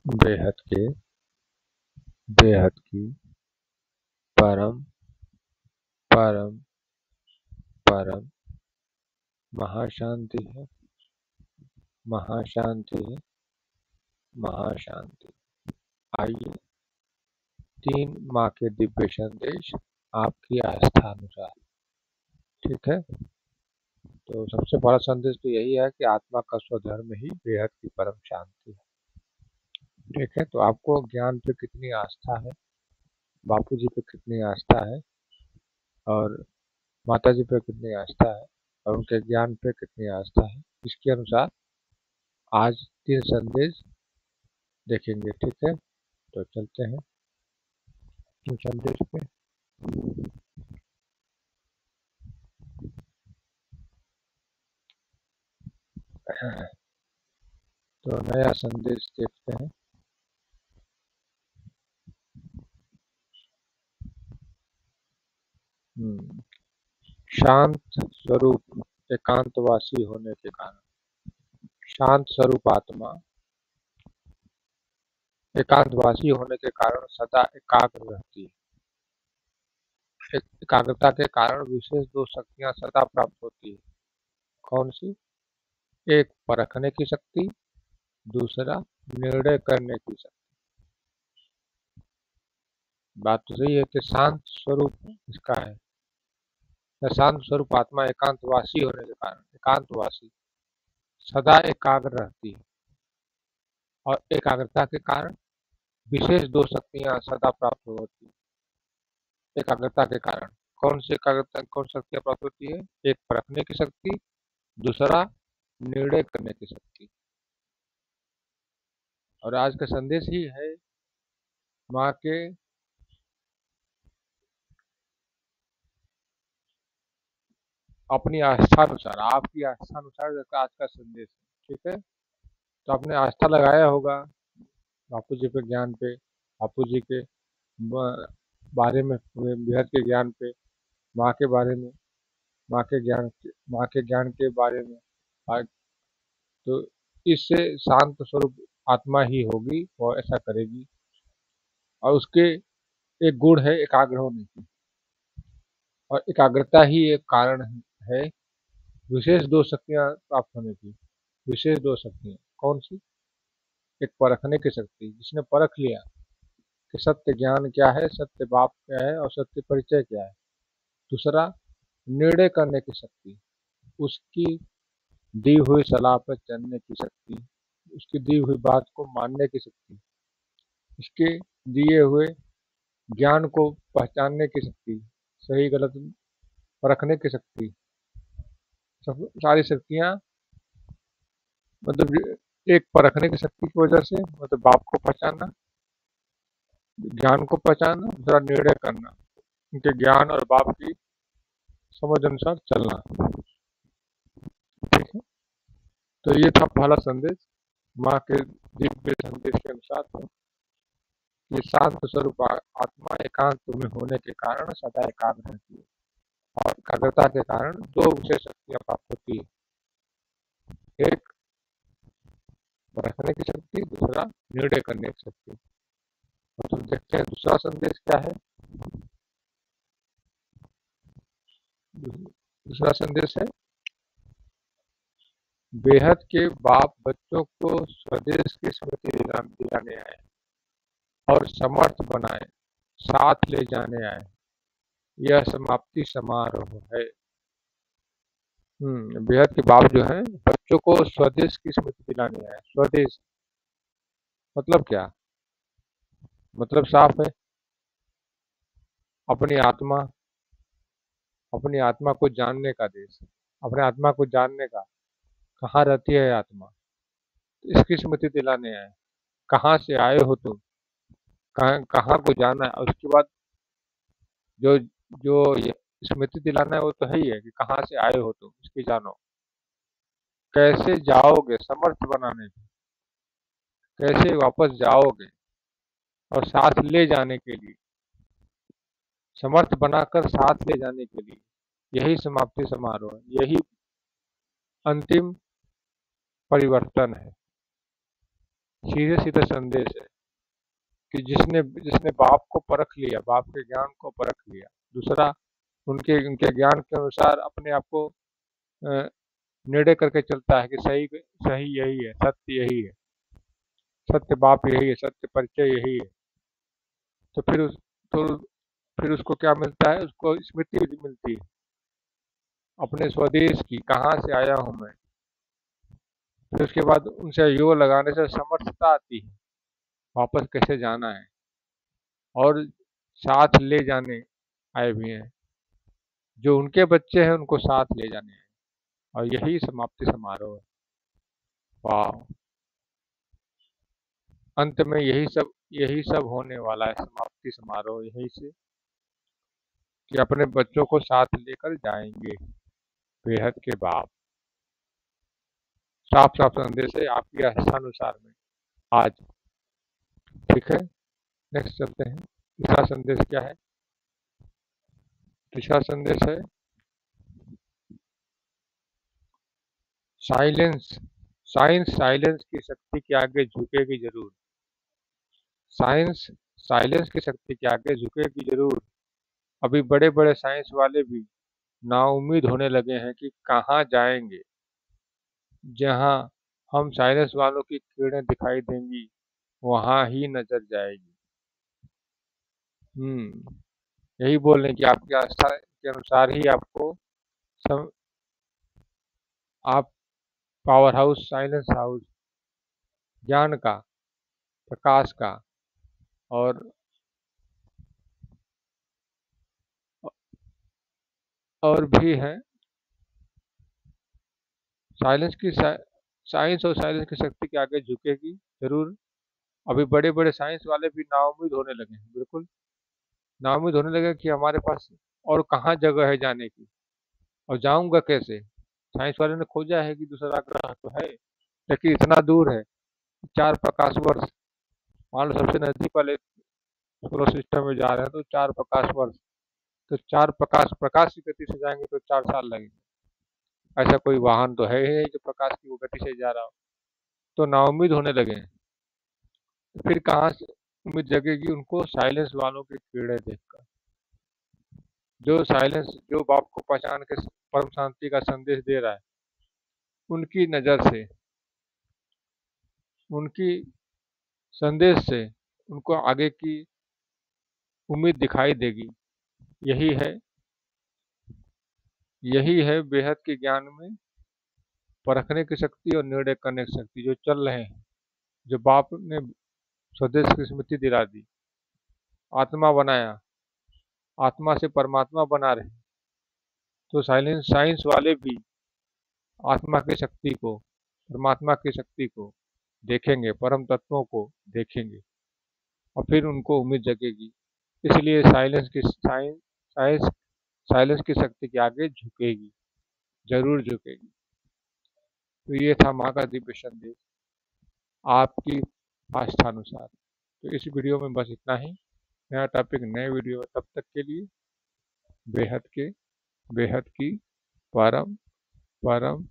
बेहद के बेहद की परम परम परम महाशांति है। महाशांति है। महाशांति। आइए, 3 माँ के दिव्य संदेश आपकी आस्था अनुसार। ठीक है, तो सबसे बड़ा संदेश तो यही है कि आत्मा का स्वधर्म ही बेहद की परम शांति है। ठीक है, तो आपको ज्ञान पे कितनी आस्था है, बापू जी पे कितनी आस्था है, और माता जी पे कितनी आस्था है, और उनके ज्ञान पे कितनी आस्था है, इसके अनुसार आज 3 संदेश देखेंगे। ठीक है, तो चलते हैं 3 संदेश पे। तो नया संदेश देखते हैं। शांत स्वरूप एकांतवासी होने के कारण, शांत स्वरूप आत्मा एकांतवासी होने के कारण सदा एकाग्र रहती है। एकाग्रता के कारण विशेष 2 शक्तियां सदा प्राप्त होती है। कौन सी? एक परखने की शक्ति, दूसरा निर्णय करने की शक्ति। बात तो सही है कि शांत स्वरूप इसका है। शांत स्वरूप आत्मा एकांतवासी होने के कारण, एकांतवासी सदा एकाग्र रहती है, और एकाग्रता के कारण विशेष 2 शक्तियां सदा प्राप्त होती है। एकाग्रता के कारण कौन सी एकाग्रता, कौन शक्तियां प्राप्त होती है? एक परखने की शक्ति, दूसरा निर्णय करने की शक्ति। और आज का संदेश ही है माँ के अपनी आस्था अनुसार, आपकी आस्था अनुसार आज का संदेश है। ठीक है, तो आपने आस्था लगाया होगा बापू जी पे, ज्ञान पे, बापू जी के बारे में, बेहद के ज्ञान पे, माँ के बारे में, माँ के ज्ञान के बारे में। तो इससे शांत स्वरूप आत्मा ही होगी और ऐसा करेगी। और उसके एक गुण है एकाग्र होने की, और एकाग्रता ही एक कारण है विशेष 2 शक्तियां प्राप्त होने की। विशेष 2 शक्तियां कौन सी? एक परखने की शक्ति, जिसने परख लिया कि सत्य ज्ञान क्या है, सत्य बाप क्या है, और सत्य परिचय क्या है। दूसरा निर्णय करने की शक्ति, उसकी दी हुई सलाह पर चलने की शक्ति, उसकी दी हुई बात को मानने की शक्ति, उसके दिए हुए ज्ञान को पहचानने की शक्ति, सही गलत परखने की शक्ति। सब सारी शक्तियां, मतलब एक परखने की शक्ति की वजह से, मतलब बाप को पहचानना, ज्ञान को पहचानना, दूसरा निर्णय करना, उनके ज्ञान और बाप की समझ अनुसार चलना। ठीक है, तो ये था पहला संदेश माँ के दिव्य संदेश के अनुसार। ये शांत स्वरूप आत्मा एकांत में होने के कारण सदा एकाग्र रहती है, और एकाग्रता के कारण 2 विशेष शक्तियां प्राप्त होती है। एक रखने की शक्ति, दूसरा निर्णय करने की शक्ति। तो देखते हैं दूसरा संदेश क्या है। दूसरा संदेश है, बेहद के बाप बच्चों को स्वदेश की स्मृति दिलाने आए और समर्थ बनाए, साथ ले जाने आए। यह समाप्ति समारोह है। बेहद के बाप जो है बच्चों को स्वदेश की स्मृति दिलाने आए। स्वदेश मतलब क्या? मतलब साफ है, अपनी आत्मा, अपनी आत्मा को जानने का देश, अपने आत्मा को जानने का। कहाँ रहती है आत्मा, तो इसकी स्मृति दिलाने आए। कहाँ से आए हो तुम, कहाँ को जाना है, और उसके बाद जो जो ये स्मृति दिलाना है वो तो है ही है कि कहाँ से आए हो तुम, इसकी जानो। कैसे जाओगे, समर्थ बनाने की, कैसे वापस जाओगे, और साथ ले जाने के लिए, समर्थ बनाकर साथ ले जाने के लिए। यही समाप्ति समारोह है, यही अंतिम परिवर्तन है। सीधे सीधे संदेश है कि जिसने जिसने बाप को परख लिया, बाप के ज्ञान को परख लिया, दूसरा उनके उनके ज्ञान के अनुसार अपने आप को अ, निर्णय करके चलता है कि सही सही यही है, सत्य यही है, सत्य बाप यही है, सत्य परिचय यही है। तो तो फिर उसको क्या मिलता है? उसको स्मृति मिलती है अपने स्वदेश की, कहाँ से आया हूँ मैं। फिर उसके बाद उनसे योग लगाने से समर्थता आती है वापस कैसे जाना है, और साथ ले जाने आए भी हैं, जो उनके बच्चे हैं उनको साथ ले जाने हैं, और यही समाप्ति समारोह है। वाह! अंत में यही सब होने वाला है, समाप्ति समारोह यही से, कि अपने बच्चों को साथ लेकर जाएंगे बेहद के बाप। साफ साफ संदेश है आपके इच्छानुसार में आज। ठीक है, नेक्स्ट चलते हैं। तीसरा संदेश क्या है? तीसरा संदेश है साइलेंस। साइलेंस की शक्ति के आगे झुकेगी जरूर। साइलेंस की शक्ति के आगे झुकेगी जरूर। अभी बड़े बड़े साइंस वाले भी नाउम्मीद होने लगे हैं कि कहाँ जाएंगे जहाँ हम साइलेंस वालों की किरणें दिखाई देंगी, वहाँ ही नजर जाएगी। यही बोल रहे हैं कि आपकी आस्था के अनुसार ही आपको आप पावर हाउस, साइलेंस हाउस, ज्ञान का, प्रकाश का और भी है। साइंस और साइलेंस की शक्ति के आगे झुकेगी जरूर। अभी बड़े बड़े साइंस वाले भी नाउम्मीद होने लगे हैं, बिल्कुल नाउम्मीद होने लगे कि हमारे पास और कहाँ जगह है जाने की, और जाऊंगा कैसे। साइंस वाले ने खोजा है कि दूसरा ग्रह तो है, लेकिन इतना दूर है, 4 प्रकाश वर्ष। मान लो सबसे नजदीक वाले सोलर सिस्टम में जा रहे हैं तो 4 प्रकाश वर्ष, तो 4 प्रकाश की गति से जाएंगे तो 4 साल लगेंगे। ऐसा कोई वाहन तो है ही नहीं जो प्रकाश की वो गति से जा रहा हो। तो नाउम्मीद होने लगे हैं। फिर कहाँ से उम्मीद जगेगी उनको? साइलेंस वालों की किरणें देखकर, जो बाप को पहचान के परम शांति का संदेश दे रहा है, उनकी नजर से, उनकी संदेश से उनको आगे की उम्मीद दिखाई देगी। यही है बेहद के ज्ञान में परखने की शक्ति और निर्णय करने की शक्ति। जो चल रहे हैं, जो बाप ने स्वदेश की स्मृति दिला दी, आत्मा बनाया, आत्मा से परमात्मा बना रहे, तो साइंस वाले भी आत्मा की शक्ति को, परमात्मा की शक्ति को देखेंगे, परम तत्वों को देखेंगे, और फिर उनको उम्मीद जगेगी। इसलिए साइलेंस की शक्ति के आगे झुकेगी, जरूर झुकेगी। तो ये था माँ का दिव्य संदेश आपकी आस्थानुसार। तो इस वीडियो में बस इतना ही। नया टॉपिक नए वीडियो में, तब तक के लिए बेहद की परम परम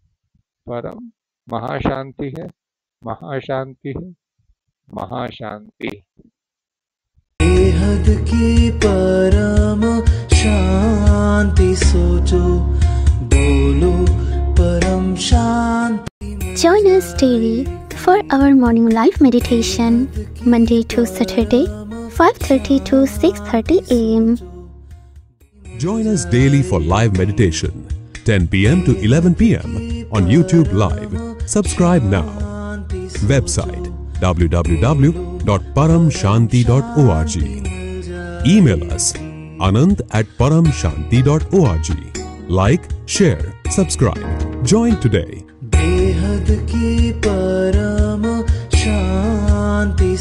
परम महाशांति है, महाशांति है, महाशांति। बेहद की परम शांति सोचो, बोलो परम शांति। Join us daily for our morning live meditation, Monday to Saturday, 5:30 to 6:30 a.m. Join us daily for live meditation, 10 p.m. to 11 p.m. on YouTube Live. Subscribe now. Website www.paramshanti.org. Email us anant@paramshanti.org. Like, share, subscribe. Join today. बेहद की परम शांति।